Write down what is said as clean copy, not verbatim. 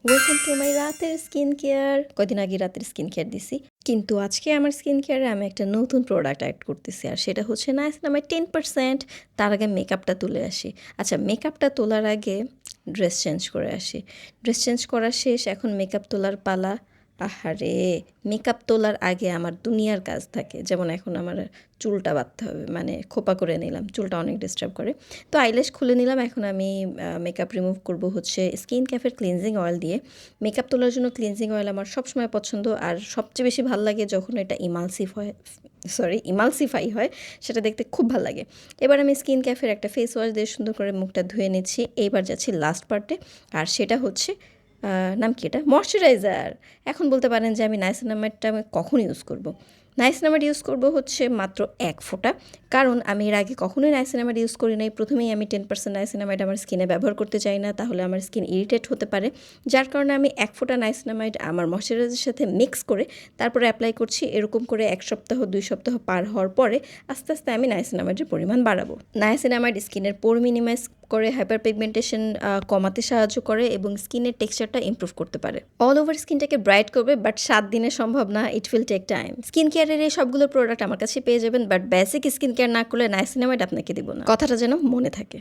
Welcome to my রাতের skin care. কদিন আগে রাতের স্কিন কেয়ার দিছি, কিন্তু আজকে আমার স্কিন কেয়ারে আমি একটা নতুন প্রোডাক্ট অ্যাড করতেছি, আর সেটা হচ্ছে নাইসিনামাইড 10%। তার আগে মেকআপটা তুলে আসি। আচ্ছা, মেকআপটা তোলার আগে ড্রেস চেঞ্জ করে আসি। ড্রেস চেঞ্জ করা শেষ, এখন মেকআপ তোলার পালা। আহারে, মেকআপ তোলার আগে আমার দুনিয়ার কাজ থাকে, যেমন এখন আমার চুলটা বাঁধতে হবে, মানে খোপা করে নিলাম, চুলটা অনেক ডিস্টার্ব করে। তো আইল্যাশ খুলে নিলাম। এখন আমি মেকআপ রিমুভ করব হচ্ছে স্কিন ক্যাফের ক্লিনজিং অয়েল দিয়ে। মেকআপ তোলার জন্য ক্লিনজিং অয়েল আমার সবসময় পছন্দ, আর সবচেয়ে বেশি ভালো লাগে যখন এটা ইমালসিফাই হয়, সেটা দেখতে খুব ভালো লাগে। এবার আমি স্কিন ক্যাফের একটা ফেস ওয়াশ দিয়ে সুন্দর করে মুখটা ধুয়ে নিচ্ছি। এইবার যাচ্ছি লাস্ট পার্টে, আর সেটা হচ্ছে নাম কি, এটা ময়শ্চারাইজার। এখন বলতে পারেন যে আমি নাইসিনামাইডটা আমি কখন ইউজ করব। নাইসিনামাইড ইউজ করব হচ্ছে মাত্র 1 ফোঁটা, কারণ আমি এর আগে কখনোই নাইসিনামাইড ইউজ করি নাই। প্রথমেই আমি 10% নাইসিনামাইড আমার স্কিনে ব্যবহার করতে চাই না, তাহলে আমার স্কিন ইরিটেট হতে পারে। যার কারণে আমি 1 ফোঁটা নাইসিনামাইড আমার ময়শ্চারাইজারের সাথে মিক্স করে তারপরে অ্যাপ্লাই করছি। এরকম করে 1 সপ্তাহ 2 সপ্তাহ পার হওয়ার পরে আস্তে আস্তে আমি নাইসিনামাইডের পরিমাণ বাড়াবো। নাইসিনামাইড স্কিনের পোর মিনিমাইজ করে, হাইপার পিগমেন্টেশন কমাতে সাহায্য করে এবং স্কিনের টেক্সচারটা ইমপ্রুভ করতে পারে। অল ওভার স্কিনটাকে ব্রাইট করবে, বাট 7 দিনে সম্ভব না, it will take time. Skin কেয়ারের এই সবগুলো প্রোডাক্ট আমার কাছে পেয়ে যাবেন, বাট বেসিক স্কিন কেয়ার না করলে নাইসিনামাইড আপনাকে দিব না, কথাটা যেন মনে থাকে।